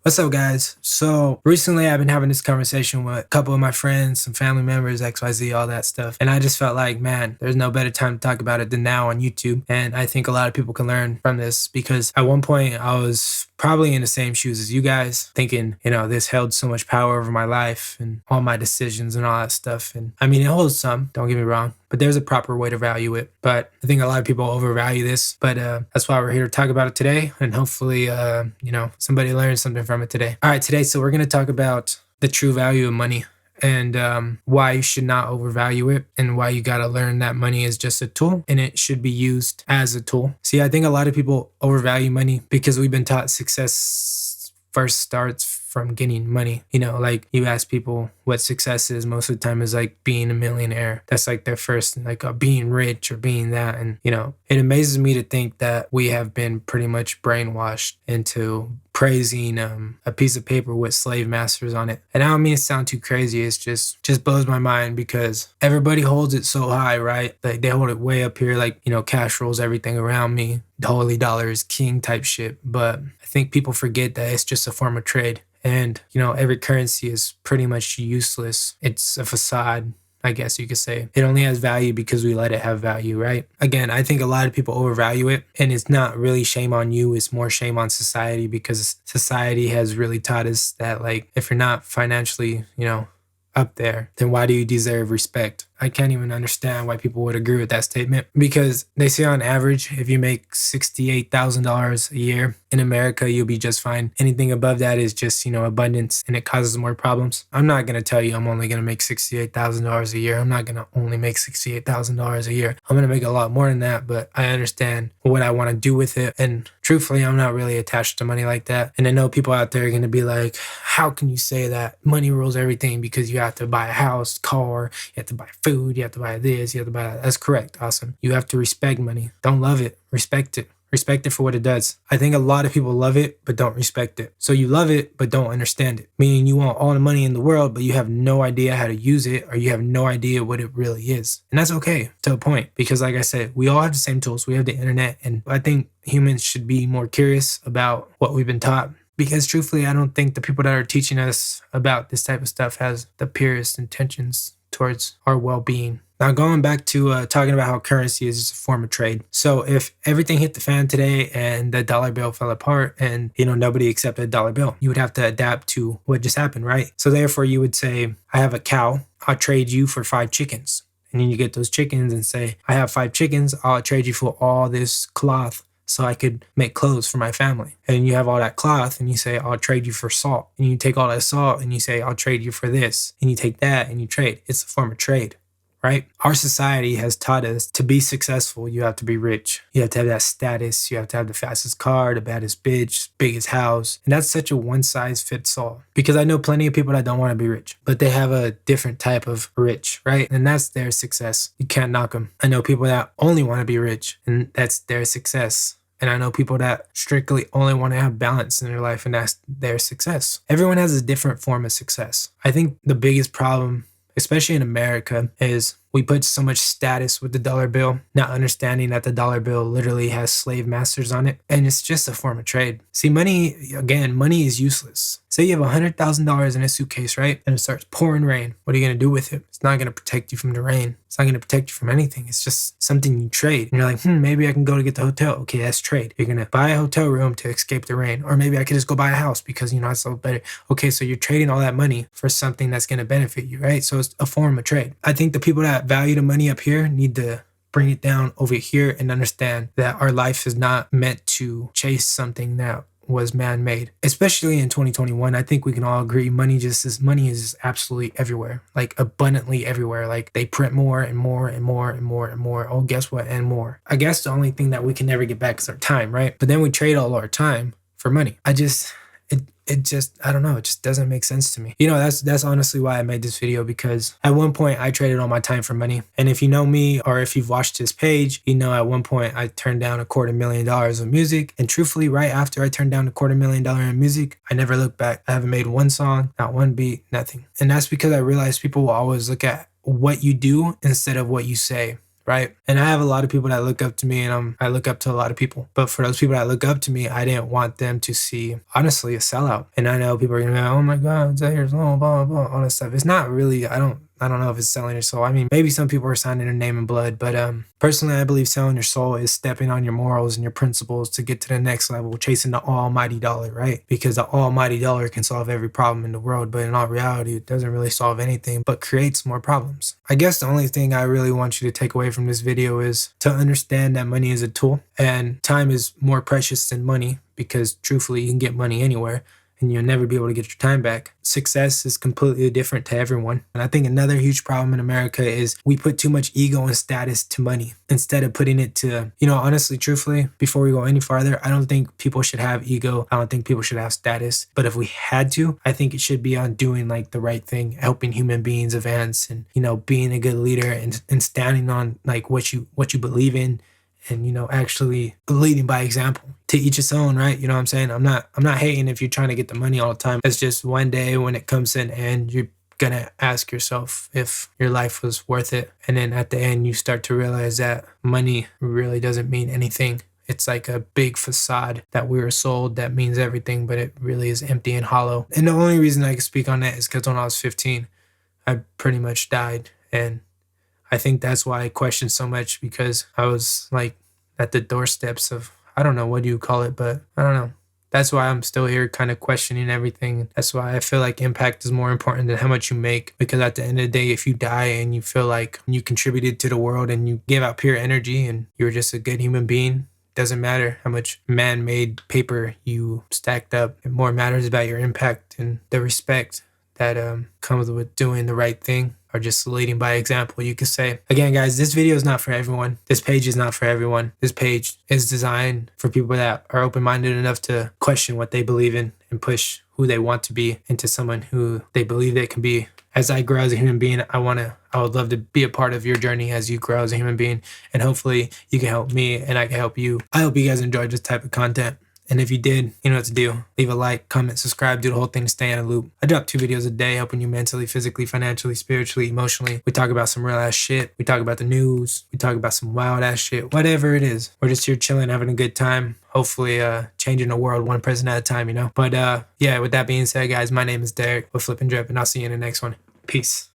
What's up, guys? So recently I've been having this conversation with a couple of my friends, some family members, XYZ, all that stuff. And I just felt like, man, there's no better time to talk about it than now on YouTube. And I think a lot of people can learn from this because at one point I was probably in the same shoes as you guys, thinking, this held so much power over my life and all my decisions and all that stuff. And I mean, it holds some, don't get me wrong, but there's a proper way to value it. But I think a lot of people overvalue this, but that's why we're here to talk about it today. And hopefully, somebody learns something from it today. All right, today, so we're going to talk about the true value of money and why you should not overvalue it and why you got to learn that money is just a tool and it should be used as a tool. See, I think a lot of people overvalue money because we've been taught success first starts from getting money. Like you ask people what success is, most of the time is like being a millionaire. That's like their first, like being rich or being that. And, it amazes me to think that we have been pretty much brainwashed into praising a piece of paper with slave masters on it. And I don't mean to sound too crazy. It's just blows my mind because everybody holds it so high, right? Like they hold it way up here, like, cash rules everything around me. The holy dollar is king type shit. But I think people forget that it's just a form of trade. And, every currency is pretty much useless. It's a facade, I guess you could say. It only has value because we let it have value, right? Again, I think a lot of people overvalue it, and it's not really shame on you. It's more shame on society because society has really taught us that, like, if you're not financially, up there, then why do you deserve respect? I can't even understand why people would agree with that statement because they say on average, if you make $68,000 a year in America, you'll be just fine. Anything above that is just, abundance and it causes more problems. I'm not going to tell you I'm only going to make $68,000 a year. I'm not going to only make $68,000 a year. I'm going to make a lot more than that, but I understand what I want to do with it. And truthfully, I'm not really attached to money like that. And I know people out there are going to be like, how can you say that money rules everything because you have to buy a house, car, you have to buy food, you have to buy this, you have to buy that. That's correct. Awesome. You have to respect money. Don't love it. Respect it. Respect it for what it does. I think a lot of people love it, but don't respect it. So you love it, but don't understand it. Meaning you want all the money in the world, but you have no idea how to use it, or you have no idea what it really is. And that's okay to a point, because like I said, we all have the same tools. We have the internet. And I think humans should be more curious about what we've been taught. Because truthfully, I don't think the people that are teaching us about this type of stuff has the purest intentions towards our well-being. Now, going back to talking about how currency is just a form of trade. So if everything hit the fan today and the dollar bill fell apart and, nobody accepted a dollar bill, you would have to adapt to what just happened, right? So therefore, you would say, I have a cow. I'll trade you for 5 chickens. And then you get those chickens and say, I have 5 chickens. I'll trade you for all this cloth so I could make clothes for my family. And you have all that cloth and you say, I'll trade you for salt. And you take all that salt and you say, I'll trade you for this. And you take that and you trade. It's a form of trade. Right? Our society has taught us to be successful, you have to be rich. You have to have that status. You have to have the fastest car, the baddest bitch, biggest house. And that's such a one size fits all. Because I know plenty of people that don't want to be rich, but they have a different type of rich, right? And that's their success. You can't knock them. I know people that only want to be rich, and that's their success. And I know people that strictly only want to have balance in their life, and that's their success. Everyone has a different form of success. I think the biggest problem, especially in America, is we put so much status with the dollar bill, not understanding that the dollar bill literally has slave masters on it. And it's just a form of trade. See, money is useless. Say you have $100,000 in a suitcase, right? And it starts pouring rain. What are you going to do with it? It's not going to protect you from the rain. It's not going to protect you from anything. It's just something you trade. And you're like, maybe I can go to get the hotel. Okay, that's trade. You're going to buy a hotel room to escape the rain. Or maybe I could just go buy a house because, it's a little better. Okay, so you're trading all that money for something that's going to benefit you, right? So it's a form of trade. I think the people that value the money up here need to bring it down over here and understand that our life is not meant to chase something that was man-made. Especially in 2021, I think we can all agree money is absolutely everywhere, like abundantly everywhere. Like they print more and more and more and more and more. Oh, guess what? And more. I guess the only thing that we can never get back is our time, right? But then we trade all our time for money. I don't know. It just doesn't make sense to me. That's honestly why I made this video, because at one point I traded all my time for money. And if you know me, or if you've watched this page, at one point I turned down $250,000 of music. And truthfully, right after I turned down $250,000 in music, I never looked back. I haven't made one song, not one beat, nothing. And that's because I realized people will always look at what you do instead of what you say. right? And I have a lot of people that look up to me, and I look up to a lot of people. But for those people that look up to me, I didn't want them to see, honestly, a sellout. And I know people are gonna be like, oh my God, Zahir's blah, blah, blah, all that stuff. It's not really, I don't know if it's selling your soul. I mean, maybe some people are signing their name in blood, but personally, I believe selling your soul is stepping on your morals and your principles to get to the next level, chasing the almighty dollar, right? Because the almighty dollar can solve every problem in the world, but in all reality, it doesn't really solve anything, but creates more problems. I guess the only thing I really want you to take away from this video is to understand that money is a tool and time is more precious than money, because truthfully, you can get money anywhere and you'll never be able to get your time back. Success is completely different to everyone. And I think another huge problem in America is we put too much ego and status to money instead of putting it to, honestly, truthfully, before we go any farther, I don't think people should have ego. I don't think people should have status. But if we had to, I think it should be on doing like the right thing, helping human beings advance and, being a good leader and standing on like what you believe in. And, actually leading by example. To each its own, right? You know what I'm saying? I'm not hating if you're trying to get the money all the time. It's just one day when it comes in and you're gonna ask yourself if your life was worth it. And then at the end, you start to realize that money really doesn't mean anything. It's like a big facade that we were sold that means everything, but it really is empty and hollow. And the only reason I can speak on that is because when I was 15, I pretty much died. And I think that's why I questioned so much, because I was like at the doorsteps of, I don't know, what do you call it, but I don't know. That's why I'm still here kind of questioning everything. That's why I feel like impact is more important than how much you make, because at the end of the day, if you die and you feel like you contributed to the world and you gave out pure energy and you're just a good human being, doesn't matter how much man-made paper you stacked up. It more matters about your impact and the respect that comes with doing the right thing, or just leading by example, you could say. Again, guys, this video is not for everyone. This page is not for everyone. This page is designed for people that are open-minded enough to question what they believe in and push who they want to be into someone who they believe they can be. As I grow as a human being, I would love to be a part of your journey as you grow as a human being. And hopefully you can help me and I can help you. I hope you guys enjoyed this type of content. And if you did, you know what to do. Leave a like, comment, subscribe, do the whole thing to stay in a loop. I drop 2 videos a day helping you mentally, physically, financially, spiritually, emotionally. We talk about some real ass shit. We talk about the news. We talk about some wild ass shit. Whatever it is. We're just here chilling, having a good time. Hopefully changing the world one person at a time, But yeah, with that being said, guys, my name is Derek with Flip and Drip, and I'll see you in the next one. Peace.